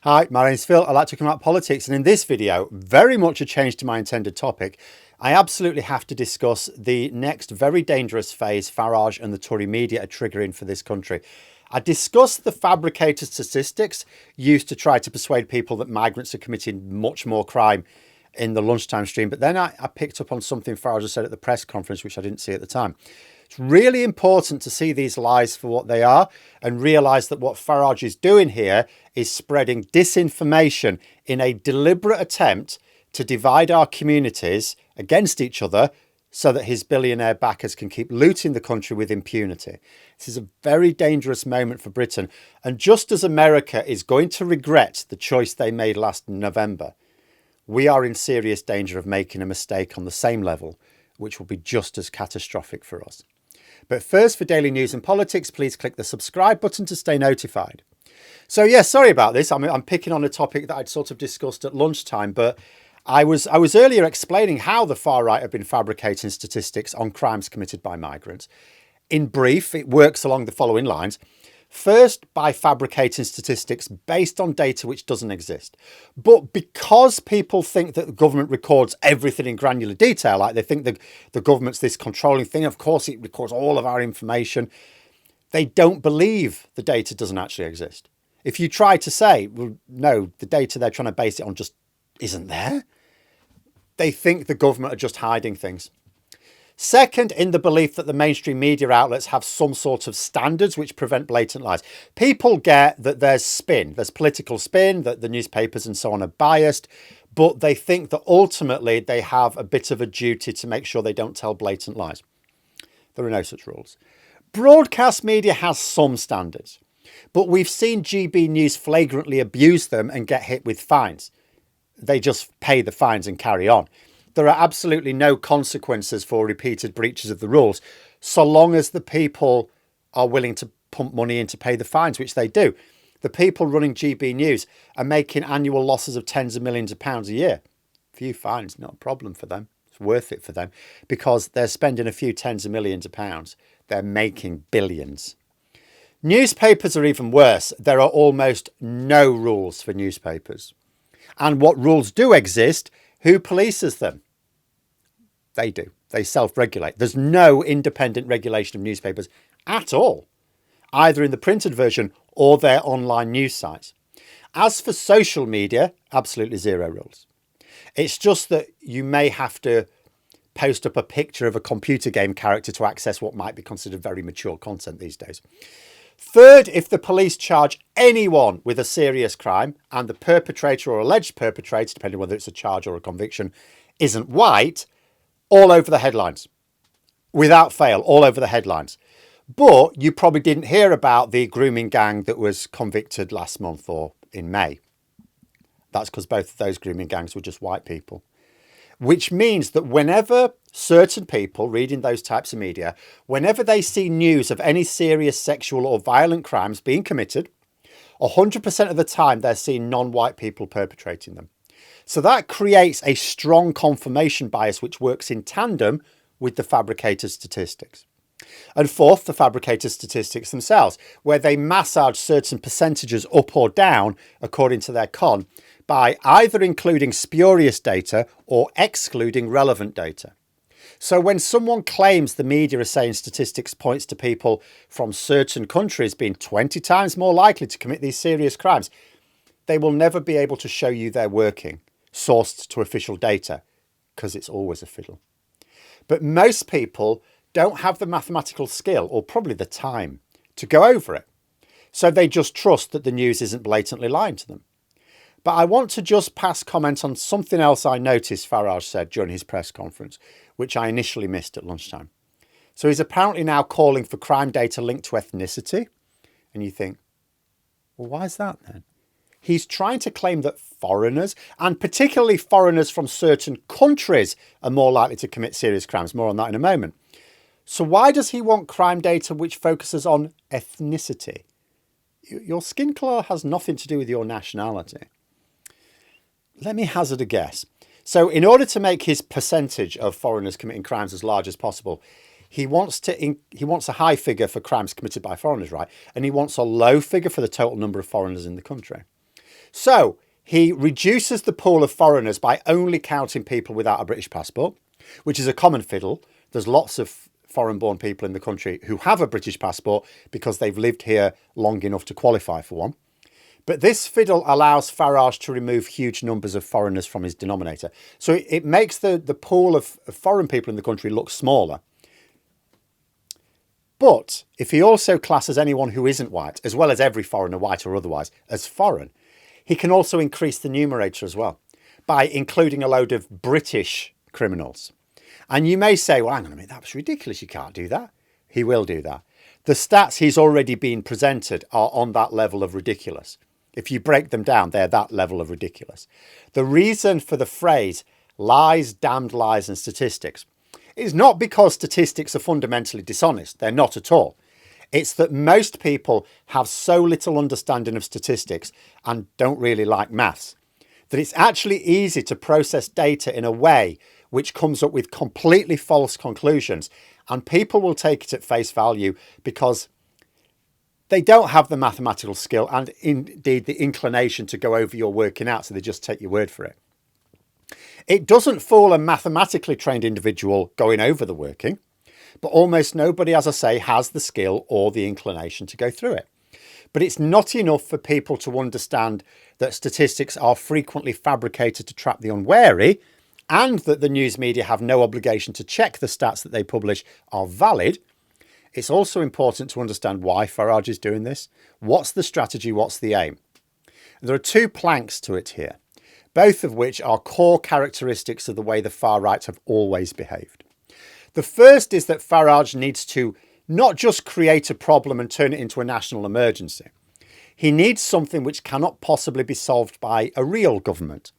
Hi, my name's Phil. I like talking about politics, and in this video, very much a change to my intended topic, I absolutely have to discuss the next very dangerous phase Farage and the Tory media are triggering for this country. I discussed the fabricated statistics used to try to persuade people that migrants are committing much more crime in the lunchtime stream, but then I picked up on something Farage said at the press conference, which I didn't see at the time. It's really important to see these lies for what they are and realise that what Farage is doing here is spreading disinformation in a deliberate attempt to divide our communities against each other so that his billionaire backers can keep looting the country with impunity. This is a very dangerous moment for Britain. And just as America is going to regret the choice they made last November, we are in serious danger of making a mistake on the same level, which will be just as catastrophic for us. But first, for daily news and politics, please click the subscribe button to stay notified. So yeah, sorry about this. I'm picking on a topic that I'd sort of discussed at lunchtime, but I was earlier explaining how the far right have been fabricating statistics on crimes committed by migrants. In brief, it works along the following lines. First, by fabricating statistics based on data which doesn't exist. But because people think that the government records everything in granular detail, like they think that the government's this controlling thing, of course it records all of our information, they don't believe the data doesn't actually exist. If you try to say, well, no, the data they're trying to base it on just isn't there, they think the government are just hiding things. Second, in the belief that the mainstream media outlets have some sort of standards which prevent blatant lies. People get that there's political spin, that the newspapers and so on are biased, but they think that ultimately they have a bit of a duty to make sure they don't tell blatant lies. There are no such rules. Broadcast media has some standards, but we've seen GB News flagrantly abuse them and get hit with fines. They just pay the fines and carry on. There are absolutely no consequences for repeated breaches of the rules, so long as the people are willing to pump money in to pay the fines, which they do. The people running GB News are making annual losses of tens of millions of pounds a year. A few fines, not a problem for them. It's worth it for them because they're spending a few tens of millions of pounds. They're making billions. Newspapers are even worse. There are almost no rules for newspapers. And what rules do exist, who polices them? They do. They self-regulate. There's no independent regulation of newspapers at all, either in the printed version or their online news sites. As for social media, absolutely zero rules. It's just that you may have to post up a picture of a computer game character to access what might be considered very mature content these days. Third, if the police charge anyone with a serious crime and the perpetrator or alleged perpetrator, depending on whether it's a charge or a conviction, isn't white, all over the headlines. Without fail, all over the headlines. But you probably didn't hear about the grooming gang that was convicted last month or in May. That's because both of those grooming gangs were just white people. Which means that whenever certain people reading those types of media, whenever they see news of any serious sexual or violent crimes being committed, 100% of the time they're seeing non-white people perpetrating them. So that creates a strong confirmation bias which works in tandem with the fabricated statistics. And fourth, the fabricated statistics themselves, where they massage certain percentages up or down according to their con by either including spurious data or excluding relevant data. So when someone claims the media is saying statistics points to people from certain countries being 20 times more likely to commit these serious crimes, they will never be able to show you they're working, sourced to official data, because it's always a fiddle. But most people don't have the mathematical skill or probably the time to go over it. So they just trust that the news isn't blatantly lying to them. But I want to just pass comment on something else I noticed Farage said during his press conference, which I initially missed at lunchtime. So he's apparently now calling for crime data linked to ethnicity. And you think, well, why is that then? He's trying to claim that foreigners, and particularly foreigners from certain countries, are more likely to commit serious crimes. More on that in a moment. So why does he want crime data which focuses on ethnicity? Your skin colour has nothing to do with your nationality. Let me hazard a guess. So in order to make his percentage of foreigners committing crimes as large as possible, he wants a high figure for crimes committed by foreigners, right? And he wants a low figure for the total number of foreigners in the country. So he reduces the pool of foreigners by only counting people without a British passport, which is a common fiddle. There's lots of foreign-born people in the country who have a British passport because they've lived here long enough to qualify for one. But this fiddle allows Farage to remove huge numbers of foreigners from his denominator. So it makes the pool of foreign people in the country look smaller. But if he also classes anyone who isn't white, as well as every foreigner, white or otherwise, as foreign, he can also increase the numerator as well by including a load of British criminals. And you may say, well, hang on a minute, that's ridiculous. You can't do that. He will do that. The stats he's already been presented are on that level of ridiculous. If you break them down, they're that level of ridiculous. The reason for the phrase lies, damned lies and statistics is not because statistics are fundamentally dishonest. They're not at all. It's that most people have so little understanding of statistics and don't really like maths that it's actually easy to process data in a way which comes up with completely false conclusions. And people will take it at face value because they don't have the mathematical skill and indeed the inclination to go over your working out, so they just take your word for it. It doesn't fool a mathematically trained individual going over the working, but almost nobody, as I say, has the skill or the inclination to go through it. But it's not enough for people to understand that statistics are frequently fabricated to trap the unwary, and that the news media have no obligation to check the stats that they publish are valid. It's also important to understand why Farage is doing this. What's the strategy? What's the aim? There are two planks to it here, both of which are core characteristics of the way the far right have always behaved. The first is that Farage needs to not just create a problem and turn it into a national emergency. He needs something which cannot possibly be solved by a real government.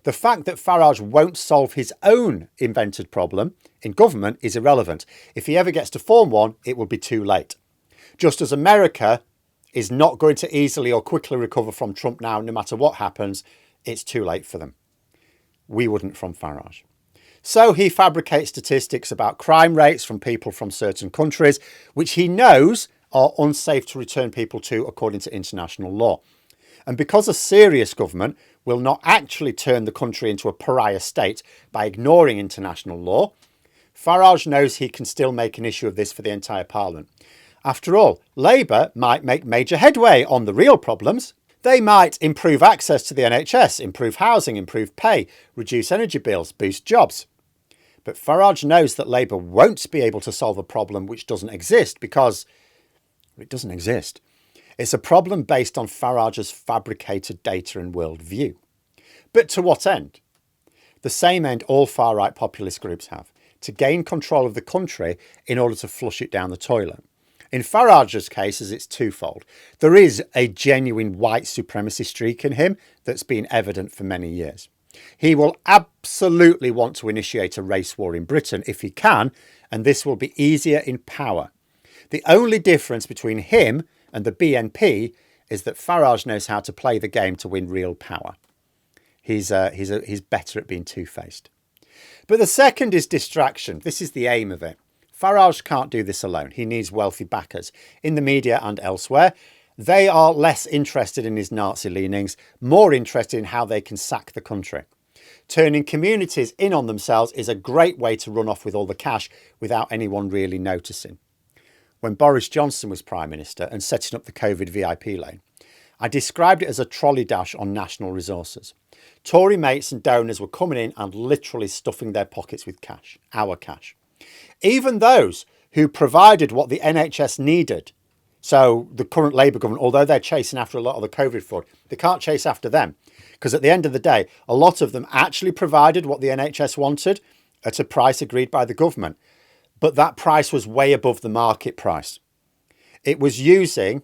The fact that Farage won't solve his own invented problem in government is irrelevant. If he ever gets to form one, it will be too late. Just as America is not going to easily or quickly recover from Trump now, no matter what happens, it's too late for them. We wouldn't from Farage. So he fabricates statistics about crime rates from people from certain countries, which he knows are unsafe to return people to according to international law. And because a serious government will not actually turn the country into a pariah state by ignoring international law, Farage knows he can still make an issue of this for the entire parliament. After all, Labour might make major headway on the real problems. They might improve access to the NHS, improve housing, improve pay, reduce energy bills, boost jobs. But Farage knows that Labour won't be able to solve a problem which doesn't exist because it doesn't exist. It's a problem based on Farage's fabricated data and worldview. But to what end? The same end all far-right populist groups have, to gain control of the country in order to flush it down the toilet. In Farage's cases, it's twofold. There is a genuine white supremacy streak in him that's been evident for many years. He will absolutely want to initiate a race war in Britain if he can, and this will be easier in power. The only difference between him and the BNP is that Farage knows how to play the game to win real power. He's better at being two-faced. But the second is distraction. This is the aim of it. Farage can't do this alone. He needs wealthy backers in the media and elsewhere. They are less interested in his Nazi leanings, more interested in how they can sack the country. Turning communities in on themselves is a great way to run off with all the cash without anyone really noticing. When Boris Johnson was Prime Minister and setting up the COVID VIP lane, I described it as a trolley dash on national resources. Tory mates and donors were coming in and literally stuffing their pockets with cash, our cash. Even those who provided what the NHS needed. So the current Labour government, although they're chasing after a lot of the COVID fraud, they can't chase after them. Because at the end of the day, a lot of them actually provided what the NHS wanted at a price agreed by the government. But that price was way above the market price. It was using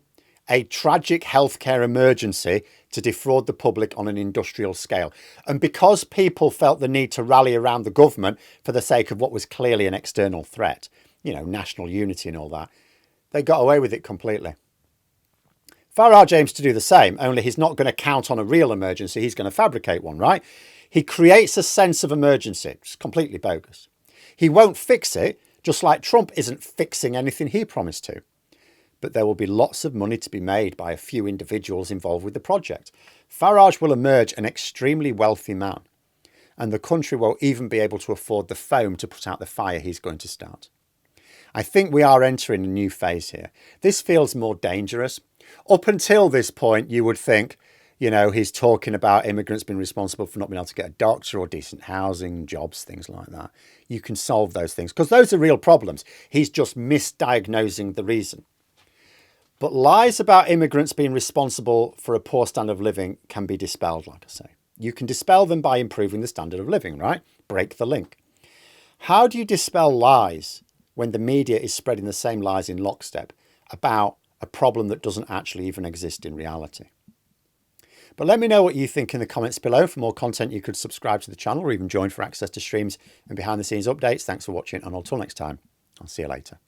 a tragic healthcare emergency to defraud the public on an industrial scale. And because people felt the need to rally around the government for the sake of what was clearly an external threat, national unity and all that, they got away with it completely. Farage aims to do the same, only he's not going to count on a real emergency. He's going to fabricate one, right? He creates a sense of emergency. It's completely bogus. He won't fix it, just like Trump isn't fixing anything he promised to. But there will be lots of money to be made by a few individuals involved with the project. Farage will emerge an extremely wealthy man, and the country won't even be able to afford the foam to put out the fire he's going to start. I think we are entering a new phase here. This feels more dangerous. Up until this point, you would think, you know, he's talking about immigrants being responsible for not being able to get a doctor or decent housing, jobs, things like that. You can solve those things because those are real problems. He's just misdiagnosing the reason. But lies about immigrants being responsible for a poor standard of living can be dispelled, like I say. You can dispel them by improving the standard of living, right? Break the link. How do you dispel lies when the media is spreading the same lies in lockstep about a problem that doesn't actually even exist in reality? But let me know what you think in the comments below. For more content, you could subscribe to the channel or even join for access to streams and behind the scenes updates. Thanks for watching, and until next time, I'll see you later.